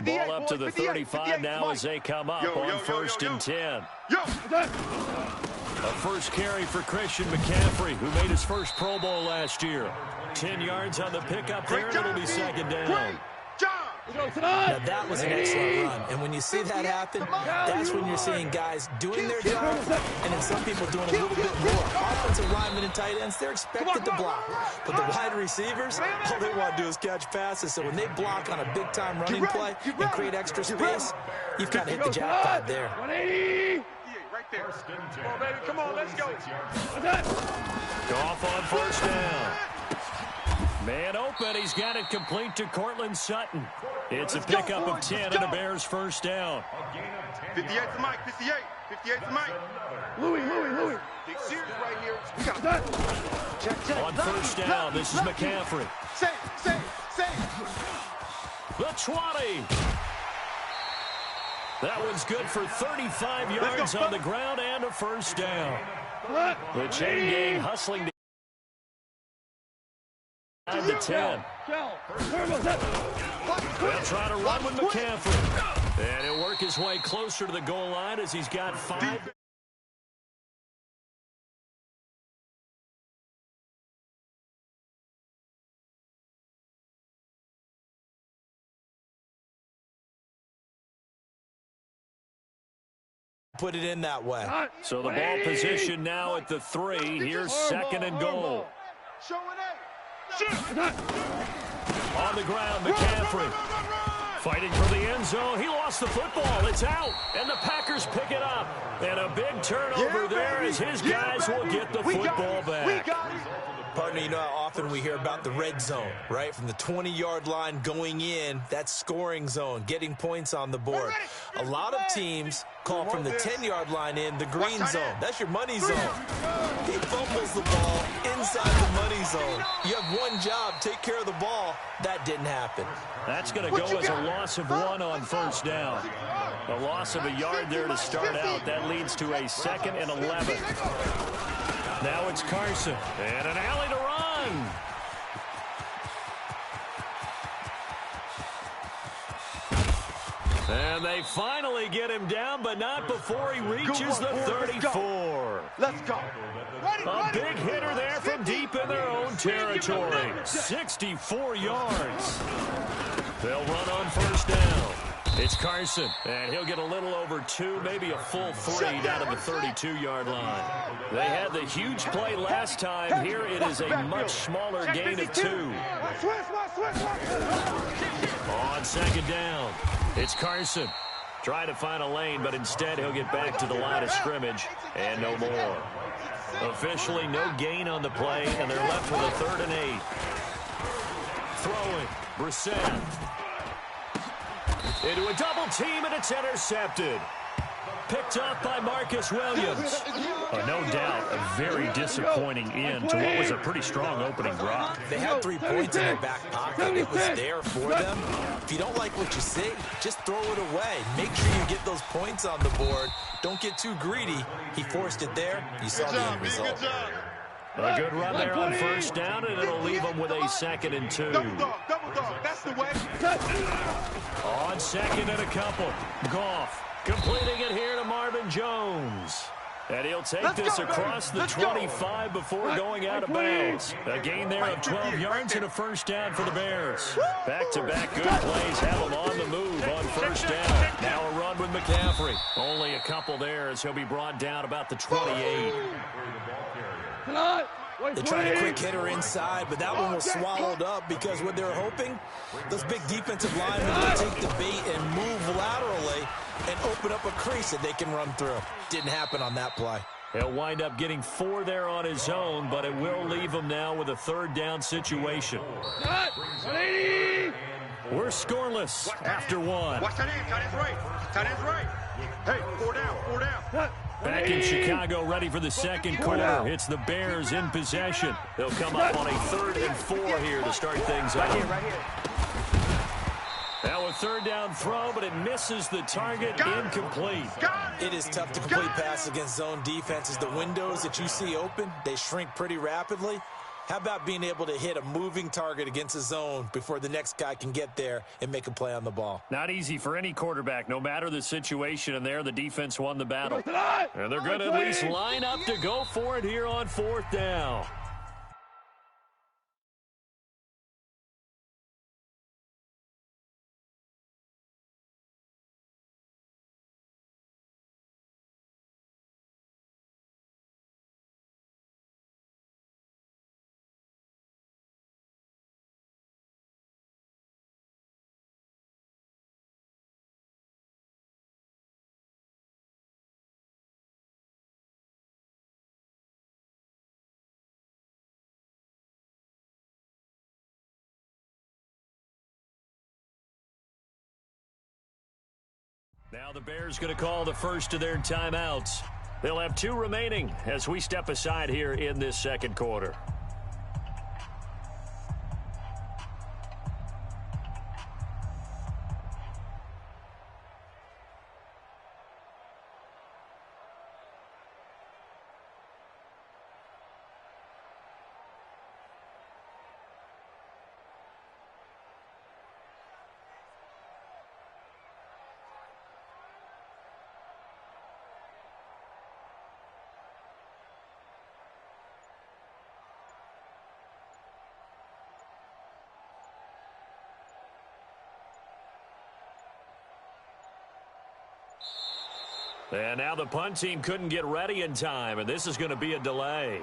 Ball up to the 35 now as they come up on first and 10. A first carry for Christian McCaffrey, who made his first Pro Bowl last year. 10 yards on the pickup there, and it'll be second down. Now, that was an excellent run, and when you see that happen, that's when you're seeing guys doing their job, and then some people doing a little bit more. Offensive linemen and tight ends, they're expected to block, but the wide receivers, all they want to do is catch passes, so when they block on a big-time running play and create extra space, you've got to hit the jackpot there. 180. Right there. Come on, baby. Come on, let's go. Goff on first down. Man open, he's got it complete to Cortland Sutton. It's a pickup of 10 and a Bears first down. 58 to Mike, 58. 58 to Mike. Louis. Big series right here. We got that. Check. On first down, this is McCaffrey. Save. The 20. That one's good for 35 yards on the ground and a first down. The chain gang hustling to 5 to 10. They'll try to run with McCaffrey. And he'll work his way closer to the goal line as he's got 5. Put it in that way. So the ball position now at the 3. Here's second and goal. On the ground, McCaffrey. Fighting for the end zone. He lost the football. It's out. And the Packers pick it up. And a big turnover there as his guys will get the football back. Partner, you know how often we hear about the red zone, right? From the 20-yard line going in, that scoring zone, getting points on the board. A lot of teams call from the 10-yard line in the green zone. That's your money zone. He fumbles the ball inside the money zone. You have one job, take care of the ball. That didn't happen. That's going to go as a loss of 1 on first down. A loss of a yard there to start out. That leads to a 2nd and 11. Now it's Carson. And an alley to run. And they finally get him down, but not before he reaches the 34. Let's go. A big hitter there from deep in their own territory. 64 yards. They'll run on first down. It's Carson, and he'll get a little over 2, maybe a full 3 down to the 32-yard line. They had the huge play last time. Here it is a much smaller gain of 2. On second down, it's Carson. Trying to find a lane, but instead he'll get back to the line of scrimmage, and no more. Officially no gain on the play, and they're left with a 3rd and 8. Throwing, Brissett. Into a double team, and it's intercepted. Picked up by Marcus Williams. No doubt, a very disappointing end to what was a pretty strong opening drive. They had 3 points in their back pocket. It was there for them. If you don't like what you see, just throw it away. Make sure you get those points on the board. Don't get too greedy. He forced it there. You saw the end result. A good run there on first down, and it'll leave them with a 2nd and 2. Double dog. That's the way. On second and a couple. Goff completing it here to Marvin Jones. And he'll take this across the 25 before going out of bounds. A gain there of 12 yards and a first down for the Bears. Back-to-back good plays have them on the move on first down. Now a run with McCaffrey. Only a couple there as he'll be brought down about the 28. They tried a quick hitter inside, but that one was swallowed up because what they were hoping, those big defensive linemen will take the bait and move laterally and open up a crease that they can run through. Didn't happen on that play. He'll wind up getting 4 there on his own, but it will leave him now with a 3rd down situation. We're scoreless after 1. Watch that end. Tight end's right. Tight end's right. Hey, 4 down. Back in Chicago, ready for the second quarter. It's the Bears in possession. They'll come up on a 3rd and 4 here to start things out. Right here. Now a 3rd down throw, but it misses the target. Incomplete. It is tough to complete passes against zone defenses. The windows that you see open, they shrink pretty rapidly. How about being able to hit a moving target against a zone before the next guy can get there and make a play on the ball? Not easy for any quarterback, no matter the situation, and there the defense won the battle. And they're going to at least line up to go for it here on 4th down. Now the Bears going to call the first of their timeouts. They'll have 2 remaining as we step aside here in this second quarter. And now the punt team couldn't get ready in time, and this is going to be a delay.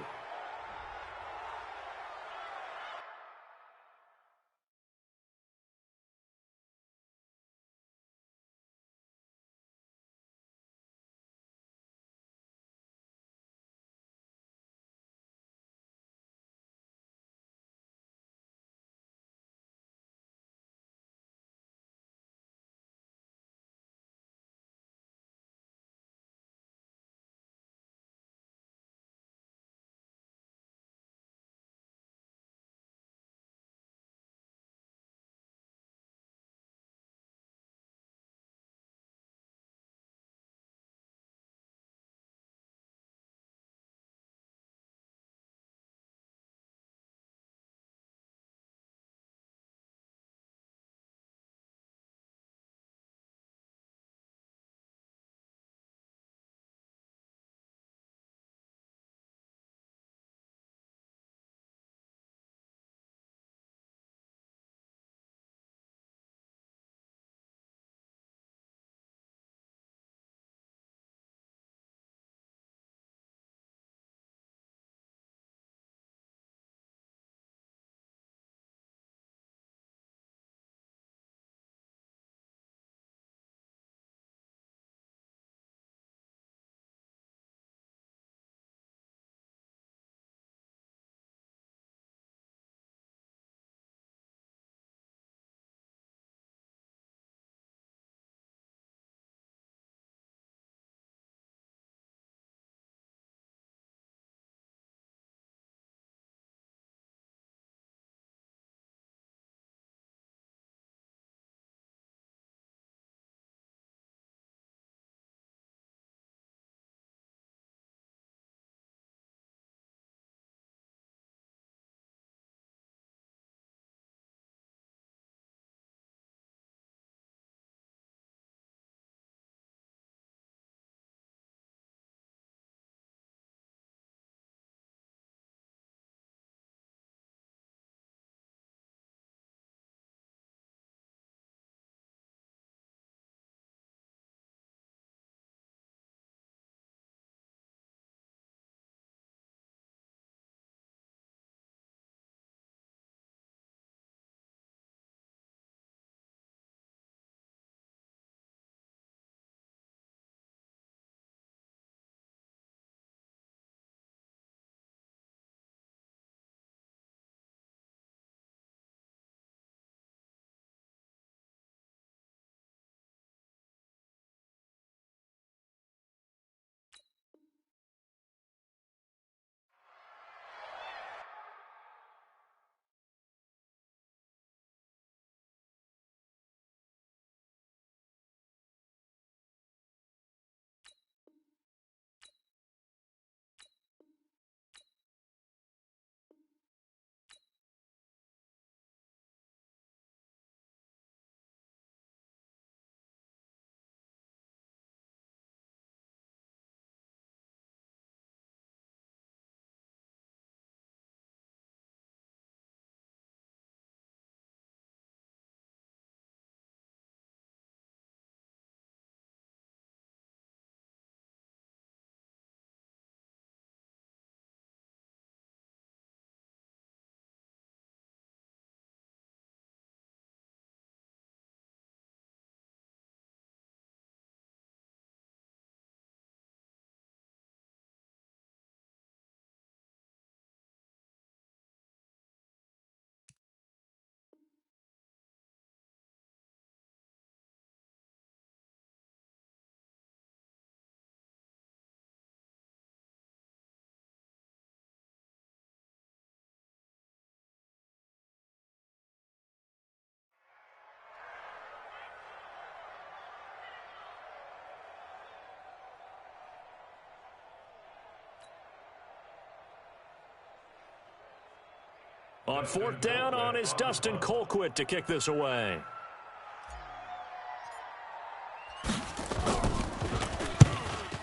On fourth down on is Dustin Colquitt to kick this away.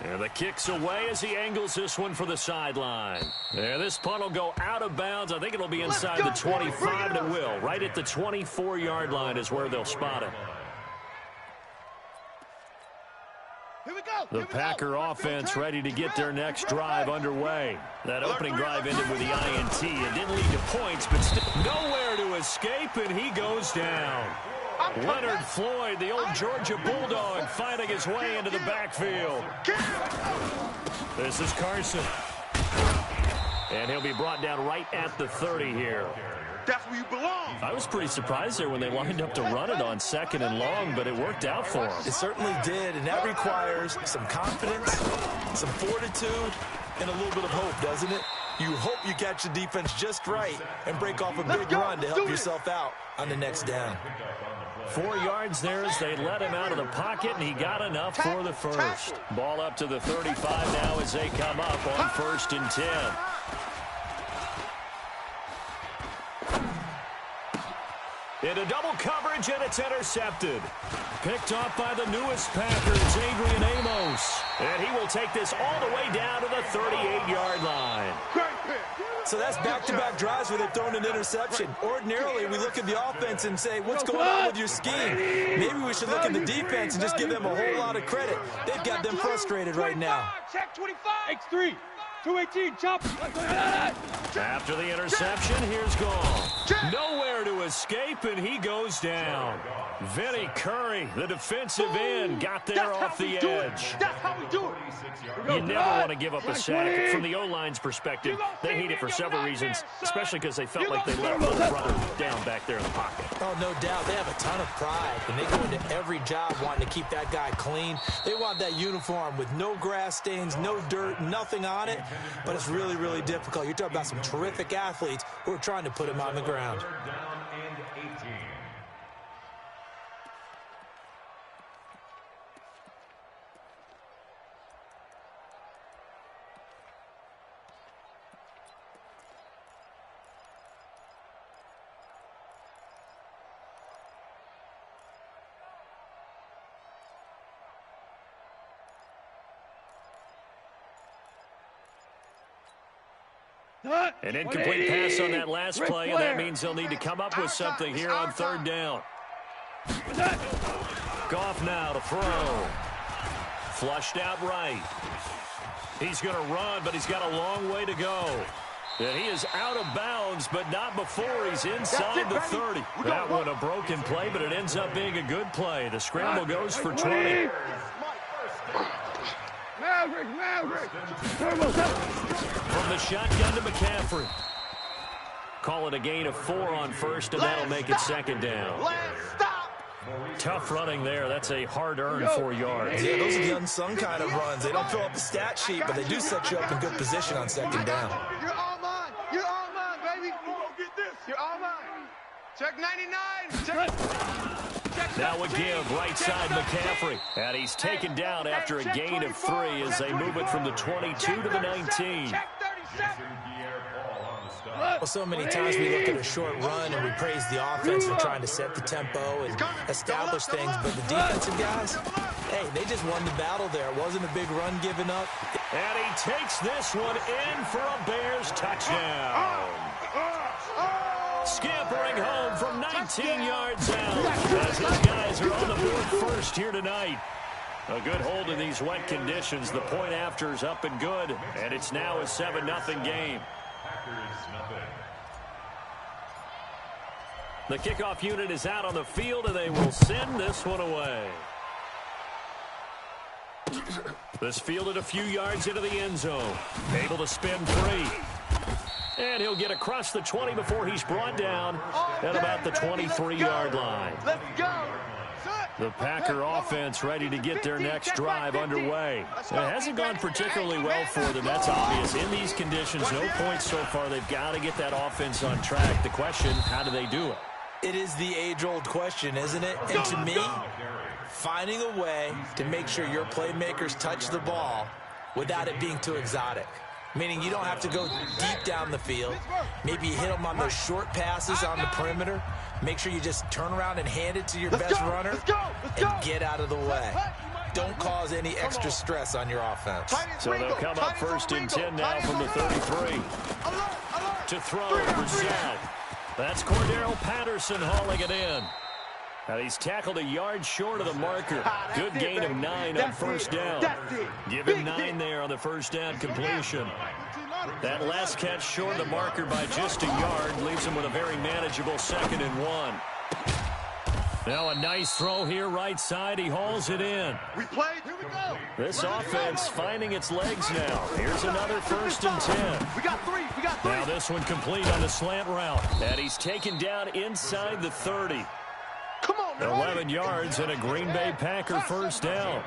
And the kick's away as he angles this one for the sideline. And this punt will go out of bounds. I think it'll be inside the 25, and it will. Right at the 24-yard line is where they'll spot it. The Packer offense ready to get their next drive underway. That opening drive ended with the INT. It didn't lead to points, but still nowhere to escape, and he goes down. Leonard Floyd, the old Georgia Bulldog, finding his way into the backfield. This is Carson. And he'll be brought down right at the 30 here. That's where you belong. I was pretty surprised there when they lined up to run it on second and long, but it worked out for them. It certainly did, and that requires some confidence, some fortitude, and a little bit of hope, doesn't it? You hope you catch the defense just right and break off a big run to help yourself out on the next down. 4 yards there as they let him out of the pocket, and he got enough for the first. Ball up to the 35 now as they come up on 1st and 10. Into double coverage, and it's intercepted. Picked off by the newest Packers, Adrian Amos. And he will take this all the way down to the 38-yard line. So that's back-to-back drives where they've thrown an interception. Ordinarily, we look at the offense and say, what's going on with your scheme? Maybe we should look at the defense and just give them a whole lot of credit. They've got them frustrated right now. Check 25. X3. 218. Chop. After the interception, here's Gall. Nowhere to escape, and he goes down. Vinny Curry, the defensive end, got there off the edge. That's how we do it. You never want to give up a sack. From the O-line's perspective, they hate it for several reasons, especially because they felt like they let their brother down back there in the pocket. Oh, no doubt. They have a ton of pride, and they go into every job wanting to keep that guy clean. They want that uniform with no grass stains, no dirt, nothing on it, but it's really, really difficult. You're talking about some terrific athletes who are trying to put him on the ground. An incomplete pass on that last play, and that means they'll need to come up with something here on 3rd down. Goff now to throw. Flushed out right. He's going to run, but he's got a long way to go. And he is out of bounds, but not before he's inside the 30. That one a broken play, but it ends up being a good play. The scramble goes for 20. From the shotgun to McCaffrey. Call it a gain of 4 on 1st, and that'll make it 2nd down. Tough running there. That's a hard-earned 4 yards. Yeah, those are the unsung kind of runs. They don't fill up the stat sheet, but they do set you up in good position on 2nd down. You're all mine. You're all mine, baby. Get this. You're all mine. Check 99. Now a give, right side McCaffrey. And he's taken down after a gain of 3 as they move it from the 22 to the 19. Well, so many times we look at a short run and we praise the offense for trying to set the tempo and establish things, but the defensive guys, hey, they just won the battle there. It wasn't a big run given up. And he takes this one in for a Bears touchdown. Scampering home from 19 yards out as his guys are on the board first here tonight. A good hold in these wet conditions. The point after is up and good, and it's now a 7-0 game. The kickoff unit is out on the field, and they will send this one away. This fielded a few yards into the end zone. Able to spin free. And he'll get across the 20 before he's brought down at about the 23-yard line. Let's go. The Packer offense ready to get their next drive underway. It hasn't gone particularly well for them, that's obvious. In these conditions, no points so far. They've got to get that offense on track. The question, how do they do it? It is the age-old question, isn't it? And to me, finding a way to make sure your playmakers touch the ball without it being too exotic. meaning you don't have to go deep down the field. Maybe you hit them on those short passes on the perimeter. Make sure you just turn around and hand it to your best runner and get out of the way. Don't cause any extra stress on your offense. So they'll come up 1st and 10 now from the 33. To throw, Brissett. That's Cordero Patterson hauling it in. Now he's tackled a yard short of the marker. Good gain of 9 on 1st down. Give him 9 there on the 1st down completion. That last catch short of the marker by just a yard leaves him with a very manageable 2nd and 1. Now a nice throw here right side. He hauls it in. We played. Here we go. This offense finding its legs now. Here's another 1st and 10. We got 3. We got 3. Now this one complete on the slant route. And he's taken down inside the 30. Come on, man. 11 yards and a Green Bay Packer 1st down.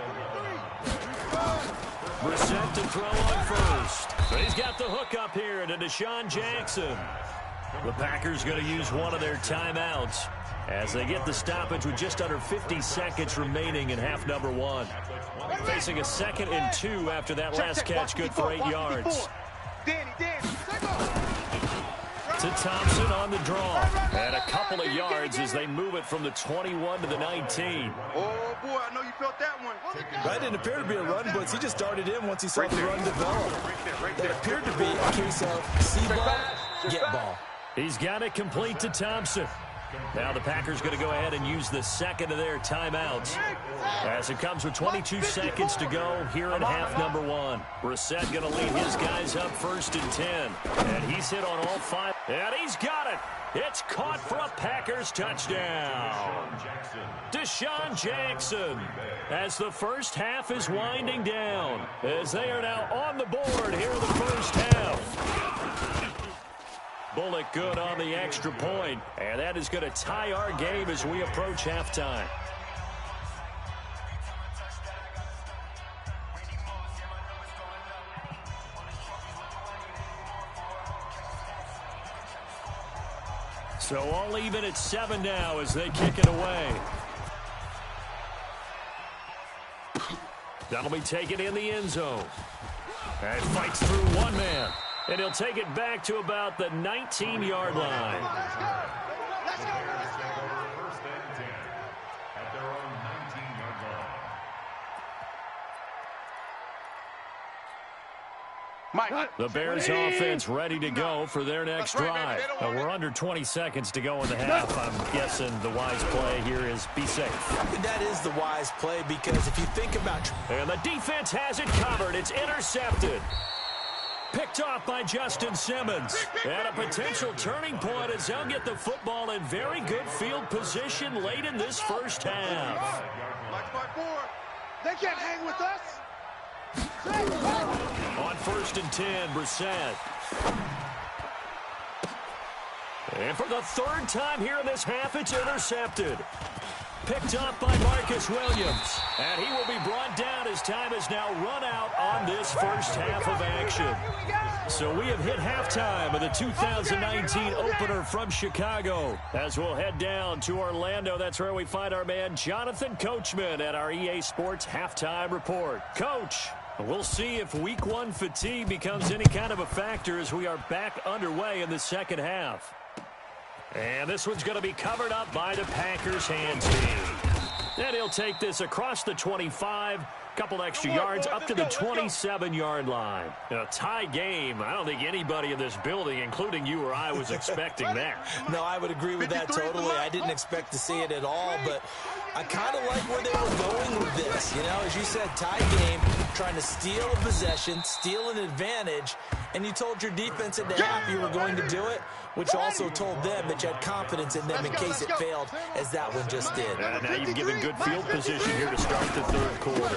Brissett to throw on 1st. But he's got the hook up here to Deshaun Jackson. The Packers going to use one of their timeouts as they get the stoppage with just under 50 seconds remaining in half number 1. Facing a 2nd and 2 after that last catch, good for 8 yards. To Thompson on the draw. And a couple of yards as they move it from the 21 to the 19. Oh, boy, I know you felt that one. That didn't appear to be a run blitz. He just darted in once he saw the run develop. That appeared to be a case of see ball, get ball. He's got it complete to Thompson. Now the Packers going to go ahead and use the 2nd of their timeouts as it comes with 22 seconds to go here in half number 1. Brissett going to lead his guys up 1st and 10. And he's hit on all 5. And he's got it. It's caught for a Packers touchdown. Deshaun Jackson as the first half is winding down as they are now on the board here in the first half. Bullock good on the extra point, and that is going to tie our game as we approach halftime. So all even at 7 now as they kick it away. That'll be taken in the end zone. And fights through one man. And he'll take it back to about the 19-yard line. Let's go. Let's go. First and 10 at their own 19-yard line. The Bears offense ready to go for their next drive. Now we're under 20 seconds to go in the half. I'm guessing the wise play here is be safe. That is the wise play because if you think about... And the defense has it covered. It's intercepted. Picked off by Justin Simmons. And a potential turning point as they'll get the football in very good field position late in this first half. They can't hang with us. On 1st and 10, Brissett. And for the 3rd time here in this half, it's intercepted. Picked up by Marcus Williams. And he will be brought down as time has now run out on this first half of action. So we have hit halftime of the 2019 opener from Chicago. As we'll head down to Orlando, that's where we find our man Jonathan Coachman at our EA Sports Halftime Report. Coach, we'll see if Week 1 fatigue becomes any kind of a factor as we are back underway in the second half. And this one's going to be covered up by the Packers hands team. And he'll take this across the 25, couple extra yards up to the 27-yard line. A tie game. I don't think anybody in this building, including you or I, was expecting that. No, I would agree with that totally. I didn't expect to see it at all, but I kind of like where they were going with this. You know, as you said, tie game, trying to steal a possession, steal an advantage, and you told your defense at the half you were going to do it, which also told them that you had confidence in them in case it failed, as that one just did. Now you've given good field position here to start the 3rd quarter.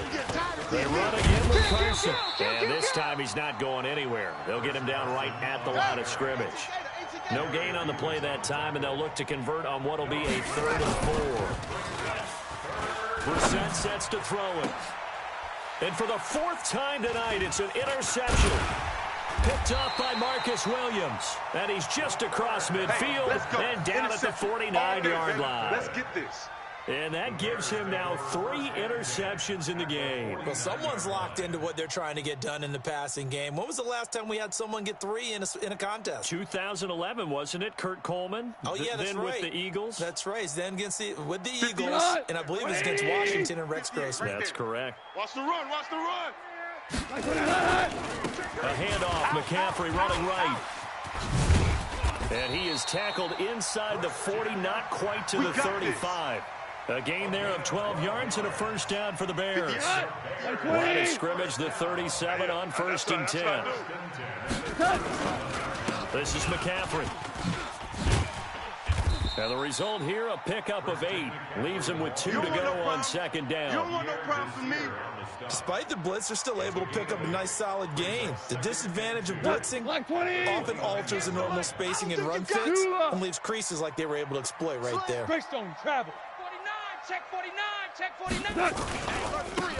They run again with Carson. And this time he's not going anywhere. They'll get him down right at the line of scrimmage. No gain on the play that time, and they'll look to convert on what will be a 3rd and 4. Brissett sets to throw it. And for the 4th time tonight, it's an interception. Picked up by Marcus Williams. And he's just across midfield and down at the 49-yard line. Let's get this. And that gives him now 3 interceptions in the game. Well, someone's locked into what they're trying to get done in the passing game. When was the last time we had someone get 3 in a contest? 2011, wasn't it, Kurt Coleman? Oh, yeah, that's then right. With the Eagles? That's right. Then with the Eagles, and I believe it's against Washington and Rex Grossman. That's correct. Watch the run. Watch the run. A handoff. McCaffrey running right. And he is tackled inside the 40, not quite to the 35. A gain there of 12 yards and a first down for the Bears. Line of scrimmage, the 37 on 1st and 10. This is McCaffrey. And the result here, a pickup of 8. Leaves him with 2 to go on 2nd down. You don't want no problem from me. Despite the blitz, they're still able to pick up a nice, solid gain. The disadvantage of blitzing often alters the normal spacing and run fits and leaves creases like they were able to exploit right there. Greystone travel. 49, check 49, check 49.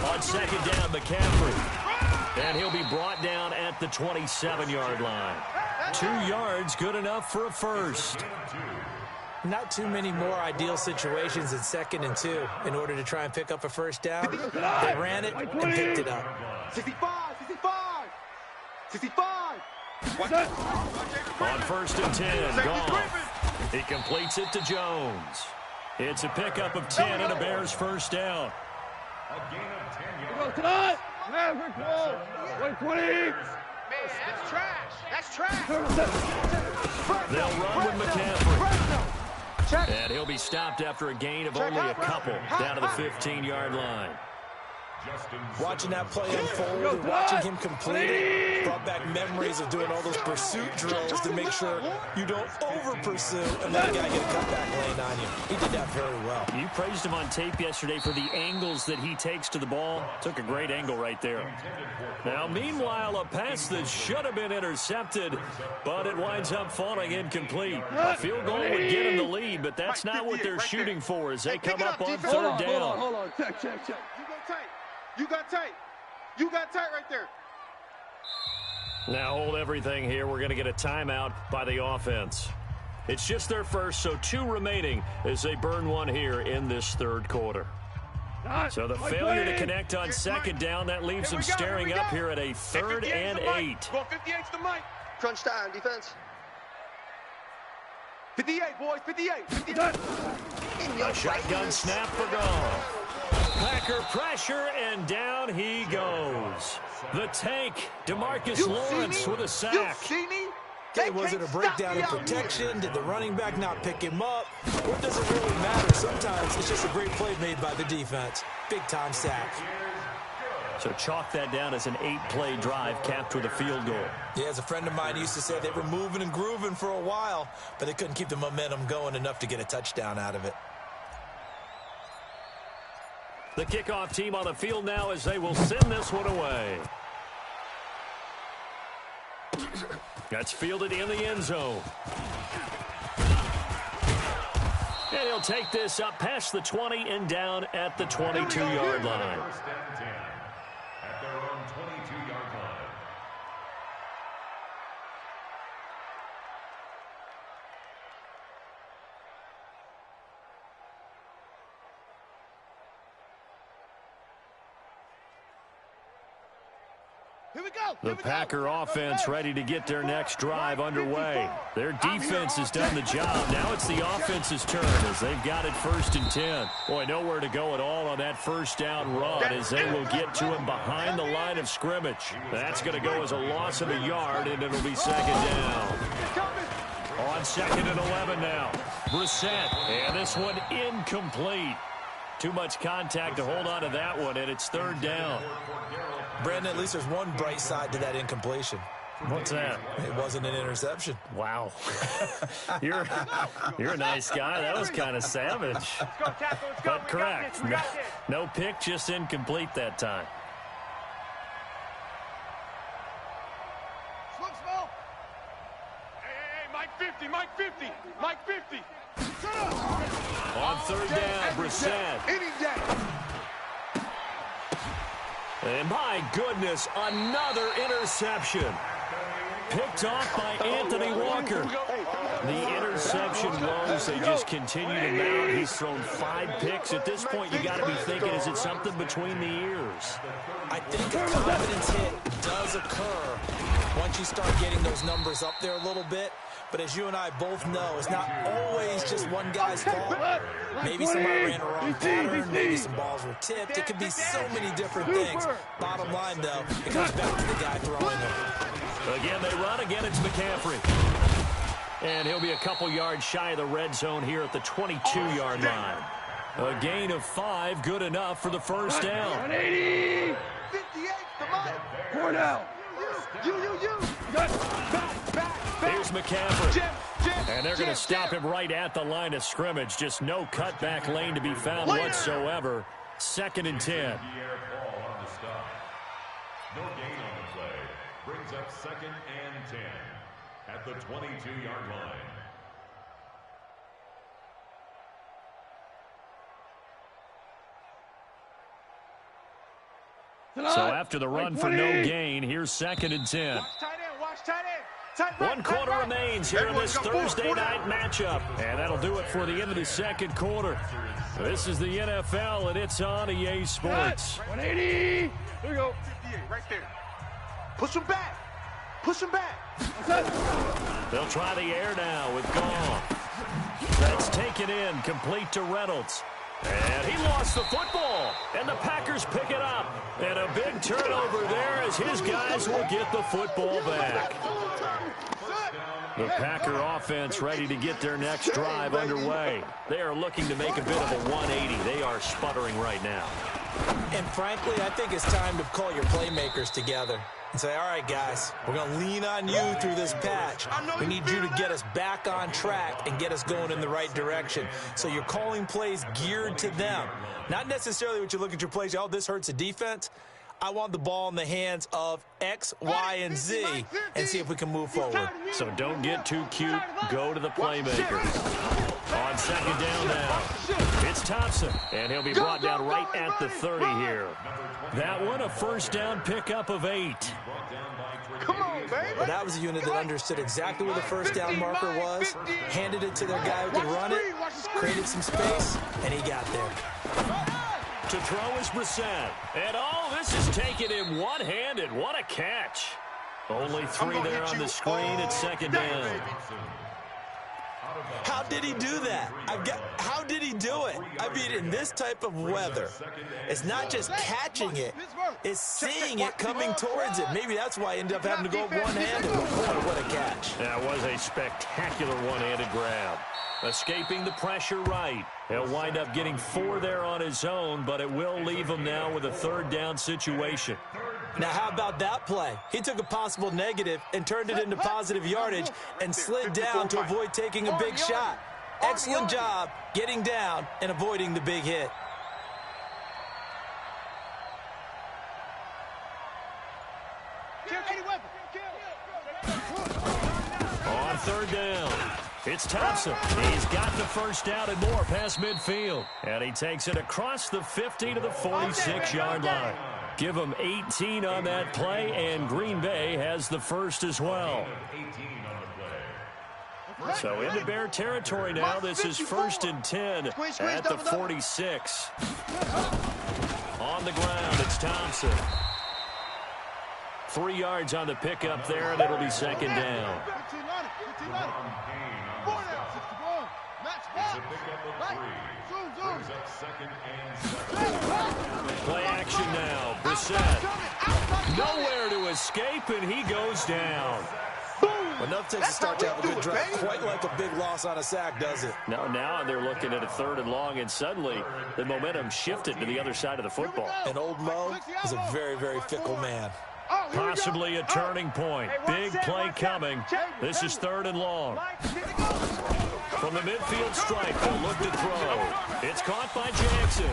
On 2nd down, McCaffrey. And he'll be brought down at the 27-yard line. 2 yards, good enough for a first. Not too many more ideal situations in 2nd and 2 in order to try and pick up a first down. They ran it and picked it up. 65, 65, 65. On 1st and 10, Goff. He completes it to Jones. It's a pickup of 10 and a Bears first down. A gain of 10 yards. Maverick wall. 120. Man, that's trash. That's trash. They'll run with McCaffrey. And he'll be stopped after a gain of only a couple down to the 15-yard line. Watching that play unfold and watching him complete it brought back memories of doing all those pursuit drills to make sure you don't over-pursue and let a guy get a cutback lane on you. He did that very well. You praised him on tape yesterday for the angles that he takes to the ball. Took a great angle right there. Now, meanwhile, a pass that should have been intercepted, but it winds up falling incomplete. A field goal would get him the lead, but that's not what they're shooting for as they come up on 3rd down. Hold on. Check. You go tight. You got tight. You got tight right there. Now hold everything here. We're going to get a timeout by the offense. It's just their first, so 2 remaining as they burn 1 here in this 3rd quarter. So the failure to connect on 2nd down, that leaves them staring up here at a 3rd and 8. Go 58's the mic. Crunch time, defense. 58, boys, 58. 58. A shotgun snap for Goff. Packer pressure, and down he goes. The tank, DeMarcus Lawrence with a sack. You see me? Okay, was it a breakdown in protection? Did the running back not pick him up? Or does it really matter? Sometimes it's just a great play made by the defense. Big-time sack. So chalk that down as an 8-play drive capped with a field goal. Yeah, as a friend of mine used to say, they were moving and grooving for a while, but they couldn't keep the momentum going enough to get a touchdown out of it. The kickoff team on the field now as they will send this one away. That's fielded in the end zone. And he'll take this up past the 20 and down at the 22-yard line. 1st and 10 at their own 22-yard line. Here we go. The Packer offense ready to get their next drive underway. Their defense has done the job. Now it's the offense's turn as they've got it 1st and 10. Boy, nowhere to go at all on that 1st down run as they will get to him behind the line of scrimmage. That's going to go as a loss of a yard, and it'll be 2nd down. On 2nd and 11 now. Brissett, and this one incomplete. Too much contact to hold on to that one, and it's 3rd down. Brandon, at least there's one bright side to that incompletion. What's that? It wasn't an interception. Wow. You're a nice guy. That was kind of savage. Let's go, Tackle. Let's go. But correct. No pick, just incomplete that time. Slow, slow. Hey, Mike 50, Mike 50, Mike 50. Shut up. On 3rd down, Brissett. Any day. And my goodness, another interception. Picked off by Anthony Walker. The interception woes, they just continue to mount. He's thrown 5 picks. At this point, you got to be thinking, is it something between the ears? I think a confidence hit does occur once you start getting those numbers up there a little bit. But as you and I both know, it's not always just one guy's fault. Maybe somebody ran a wrong pattern. Maybe some balls were tipped. It could be so many different things. Bottom line, though, it comes back to the guy throwing them. Again, they run. Again, it's McCaffrey. And he'll be a couple yards shy of the red zone here at the 22-yard line. A gain of 5, good enough for the first down. 180. 58, come on. 4 down. You. Back. Here's McCaffrey. Jim. And they're going to stop him right at the line of scrimmage. Just no cutback lane to be found whatsoever. 2nd and 10. No gain on the play. Brings up 2nd and 10 at the 22-yard line. So after the run for no gain, here's 2nd and 10. Watch tight end. One quarter remains here in this Thursday night matchup. And that'll do it for the end of the second quarter. This is the NFL, and it's on EA Sports. 180. Here we go. 58, right there. Push him back. They'll try the air now with Goff. That's taken in, complete to Reynolds. And he lost the football, and the Packers pick it up. And a big turnover there as his guys will get the football back. The Packer offense ready to get their next drive underway. They are looking to make a bit of a 180. They are sputtering right now. And frankly, I think it's time to call your playmakers together and say, all right, guys, we're going to lean on you through this patch. We need you to get us back on track and get us going in the right direction. So you're calling plays geared to them. Not necessarily what you look at your plays, oh, this hurts the defense. I want the ball in the hands of X, Y, and Z and see if we can move forward. So don't get too cute. Go to the playmakers. On 2nd down now, it's Thompson, and he'll be brought down right at the 30 here. That one, a first down pickup of 8. Come on, baby. Well, that was a unit that understood exactly where the first down marker was, handed it to their guy who could run it, created some space, and he got there. To throw is Brissett. And this is taken in one-handed. What a catch. Only 3 there on the screen at 2nd down. How did he do that? How did he do it? I mean, in this type of weather, it's not just catching it, it's seeing it coming towards it. Maybe that's why he ended up having to go one-handed. Boy, what a catch. That was a spectacular one-handed grab. Escaping the pressure right. He'll wind up getting 4 there on his own, but it will leave him now with a 3rd down situation. Now, how about that play? He took a possible negative and turned it into positive yardage and slid down to avoid taking a big shot. Excellent job getting down and avoiding the big hit. On 3rd down, it's Thompson. He's got the first down and more past midfield. And he takes it across the 50 to the 46-yard line. Give him 18 on that play, and Green Bay has the first as well. So into Bear territory now. This is 1st and 10 at the 46. On the ground, it's Thompson. 3 yards on the pickup there, and it'll be 2nd down. Play action now. Brissett. Nowhere to escape, and he goes down. Enough takes to start to have a good drive. Quite like a big loss on a sack, does it? No, now they're looking at a 3rd and long, and suddenly the momentum shifted to the other side of the football. And old Mo is a very, very fickle man. Possibly a turning point. Big play coming. This is 3rd and long. From the midfield stripe, they'll look to throw. It's caught by Jackson.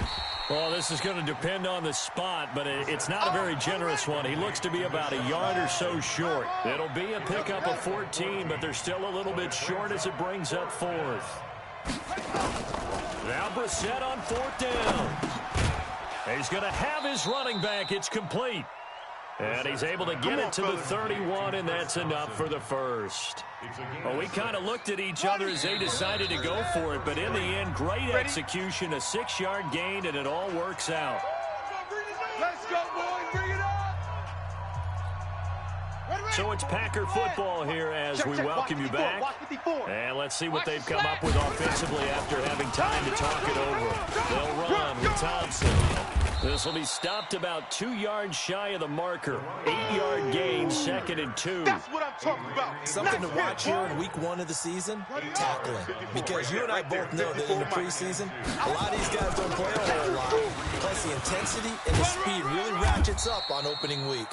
Well, this is going to depend on the spot, but it's not a very generous one. He looks to be about a yard or so short. It'll be a pickup of 14, but they're still a little bit short as it brings up 4th. Now Brissett on 4th down. He's going to have his running back. It's complete. And he's able to get it to the 31, and that's enough for the first. Well, we kind of looked at each other as they decided to go for it, but in the end, great execution, a 6-yard gain, and it all works out. Let's go, boys. Bring it up. So it's Packer football here as we welcome you back. And let's see what they've come up with offensively after having time to talk it over. They'll run with Thompson. This will be stopped about 2 yards shy of the marker. 8-yard gain, 2nd and 2. That's what I'm talking about. Something to watch here in week 1 of the season, tackling. Because you and I both know that in the preseason, a lot of these guys don't play a whole lot. Plus the intensity and the speed really ratchets up on opening week.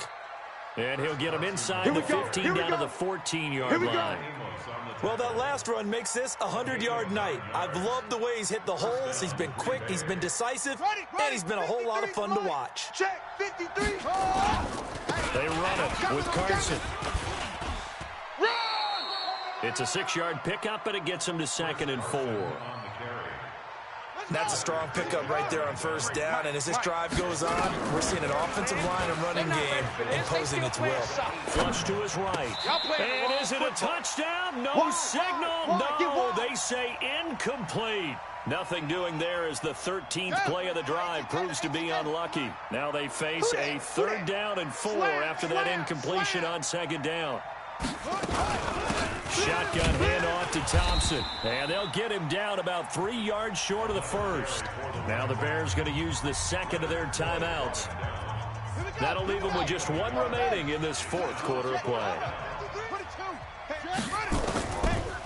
And he'll get him inside the 15 down to the 14-yard line. Well, that last run makes this a 100-yard night. I've loved the way he's hit the holes. He's been quick, he's been decisive, and he's been a whole lot of fun to watch. Check 53. They run it with Carson. It's a 6-yard pickup, and it gets him to 2nd and 4. That's a strong pickup right there on first down, and as this drive goes on, we're seeing an offensive line and running game imposing its will. Flush to his right. And is it a touchdown? No signal. No, they say incomplete. Nothing doing there as the 13th play of the drive proves to be unlucky. Now they face a 3rd down and 4 after that incompletion on 2nd down. Shotgun handoff to Thompson. And they'll get him down about 3 yards short of the first. Now the Bears going to use the 2nd of their timeouts. That'll leave them with just 1 remaining in this 4th quarter of play.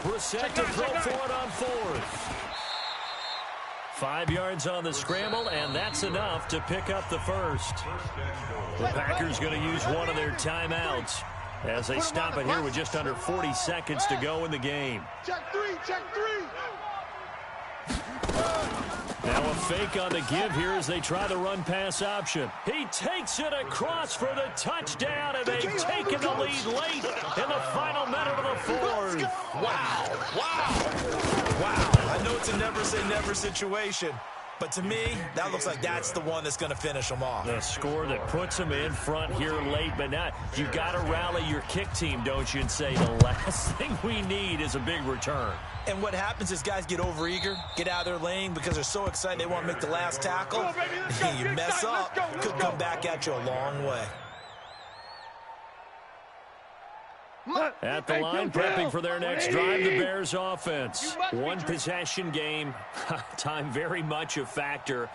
Brissett to throw for it on 4th. 5 yards on the scramble, and that's enough to pick up the first. The Packers going to use 1 of their timeouts as they stop it here with just under 40 seconds to go in the game. Check 3, check 3. Now a fake on the give here as they try the run-pass option. He takes it across for the touchdown, and they've taken the lead late in the final minute of the 4th. Wow. I know it's a never-say-never situation, but to me, that looks like that's the one that's going to finish them off. The score that puts them in front here late, but not. You got to rally your kick team, don't you, and say the last thing we need is a big return. And what happens is guys get overeager, get out of their lane because they're so excited they want to make the last tackle. You mess up, could come back at you a long way. At the line, prepping for their next drive, the Bears offense. 1 possession game. Time very much a factor.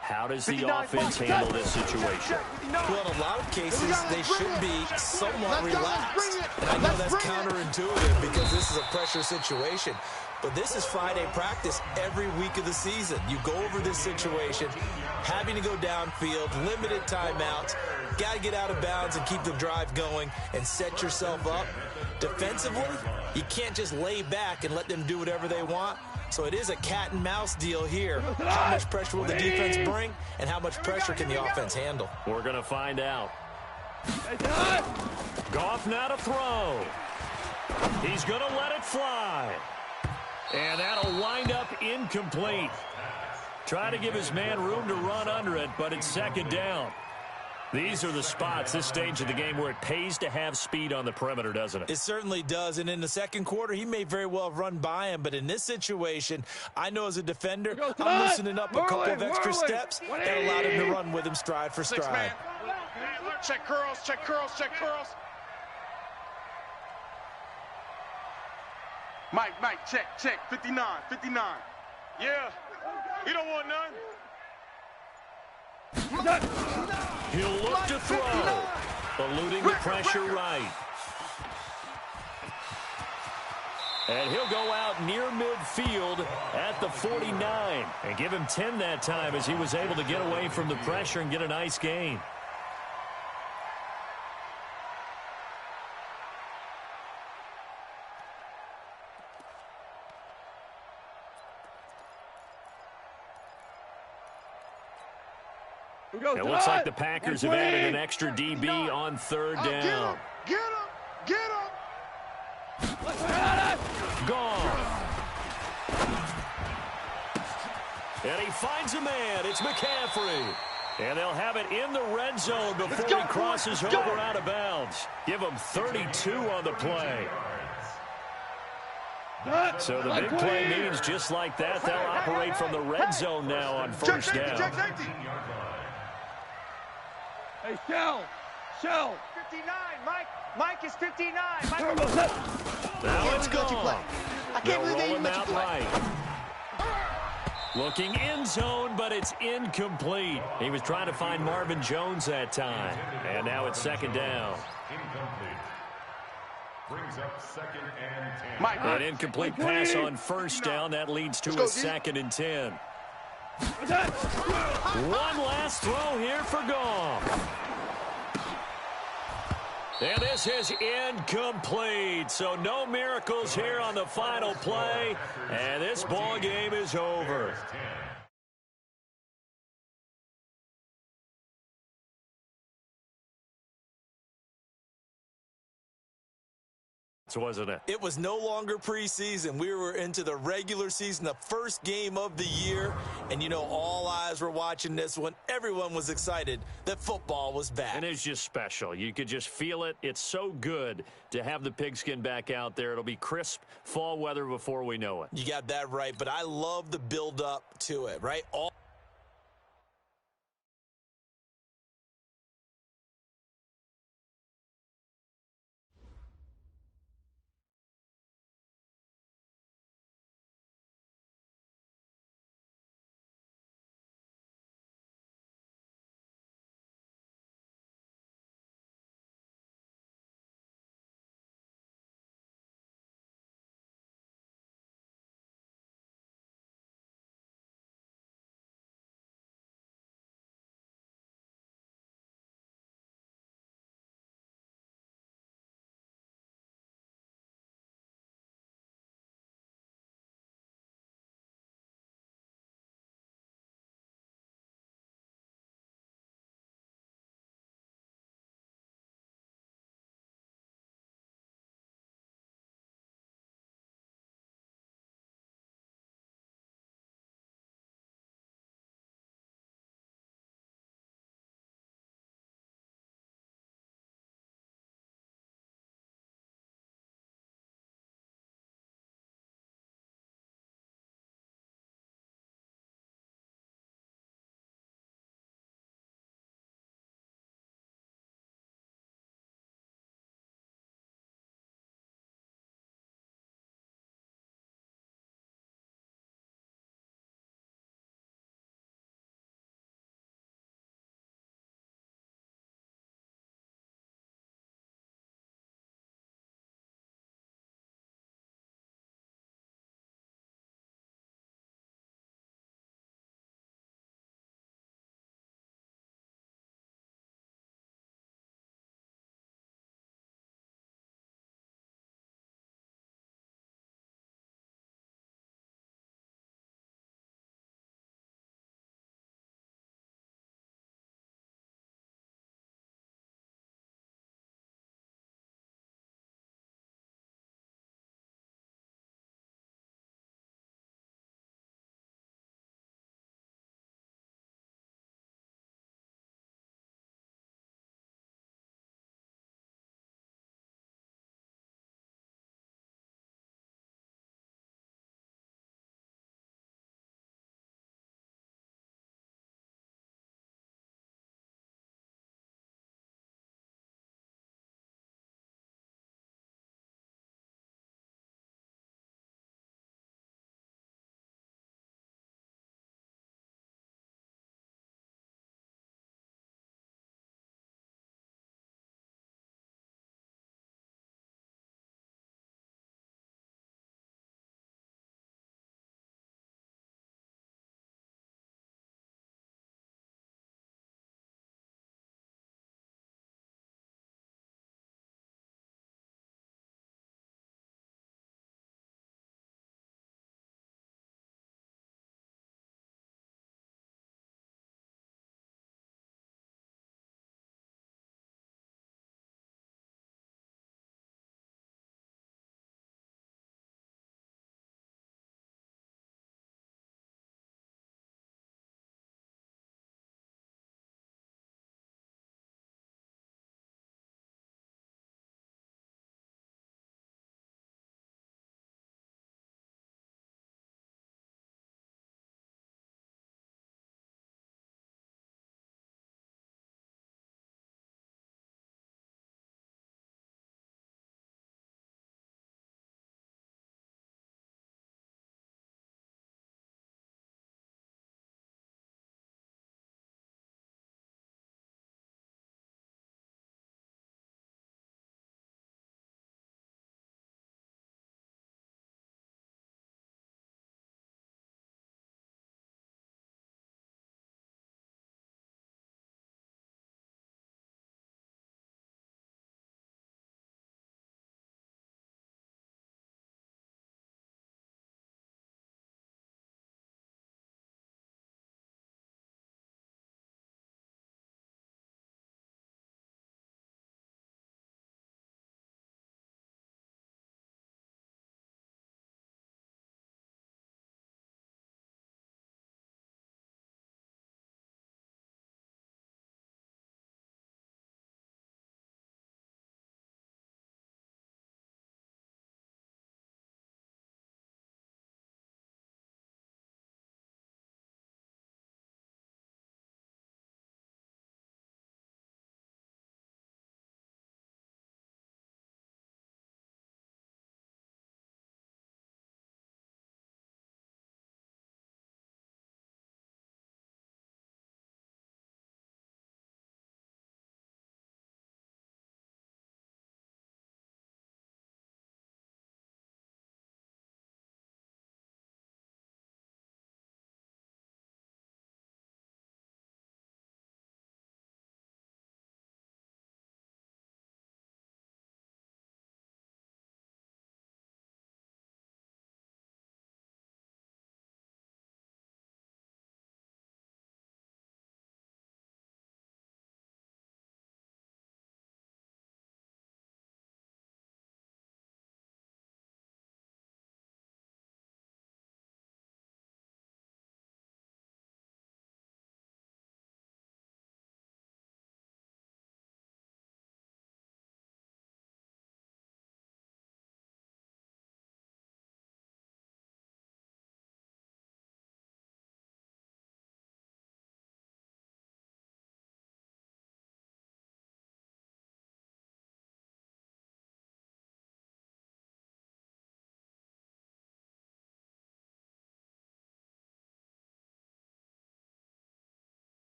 How does the offense handle this situation? Well, in a lot of cases, they should be somewhat relaxed. And I know that's counterintuitive because this is a pressure situation. But this is Friday practice every week of the season. You go over this situation, having to go downfield, limited timeouts, got to get out of bounds and keep the drive going and set yourself up. Defensively, you can't just lay back and let them do whatever they want. So it is a cat and mouse deal here. How much pressure will the defense bring, and how much pressure can the offense handle? We're going to find out. Goff now to throw. He's going to let it fly. And that'll wind up incomplete. Try to give his man room to run under it, but it's 2nd down. These are the spots, this stage of the game, where it pays to have speed on the perimeter, doesn't it? It certainly does, and in the 2nd quarter, he may very well have run by him, but in this situation, I know as a defender, I'm loosening up a couple of extra steps that allowed him to run with him stride for stride. 6 man. Check curls, check curls, check curls. Mike, check, 59. Yeah, he don't want none. He'll look to throw. Eluding the pressure right. And he'll go out near midfield at the 49. And give him 10 that time as he was able to get away from the pressure and get a nice gain. It looks like the Packers have added an extra DB on 3rd down. Get him! Gone. And he finds a man. It's McCaffrey. And they'll have it in the red zone before he crosses over out of bounds. Give him 32 on the play. So the big play means just like that, they'll operate from the red zone now on first down. Check safety. Hey, Shell. 59, Mike. Mike is 59. Mike. Now it's gone. I can't believe they They'll roll even him let you out play. right. Looking in zone, but it's incomplete. He was trying to find Marvin Jones that time. And now it's second down. Incomplete. Brings up second and 10. Mike. An incomplete pass on first down. That leads to a second and 10. One last throw here for Goff. And this is incomplete. So no miracles here on the final play. And this ball game is over. Wasn't it? It was no longer preseason. We were into the regular season, the first game of the year. And, you know, all eyes were watching this one. Everyone was excited that football was back. And it's just special. You could just feel it. It's so good to have the pigskin back out there. It'll be crisp fall weather before we know it. You got that right, but I love the build-up to it, right? All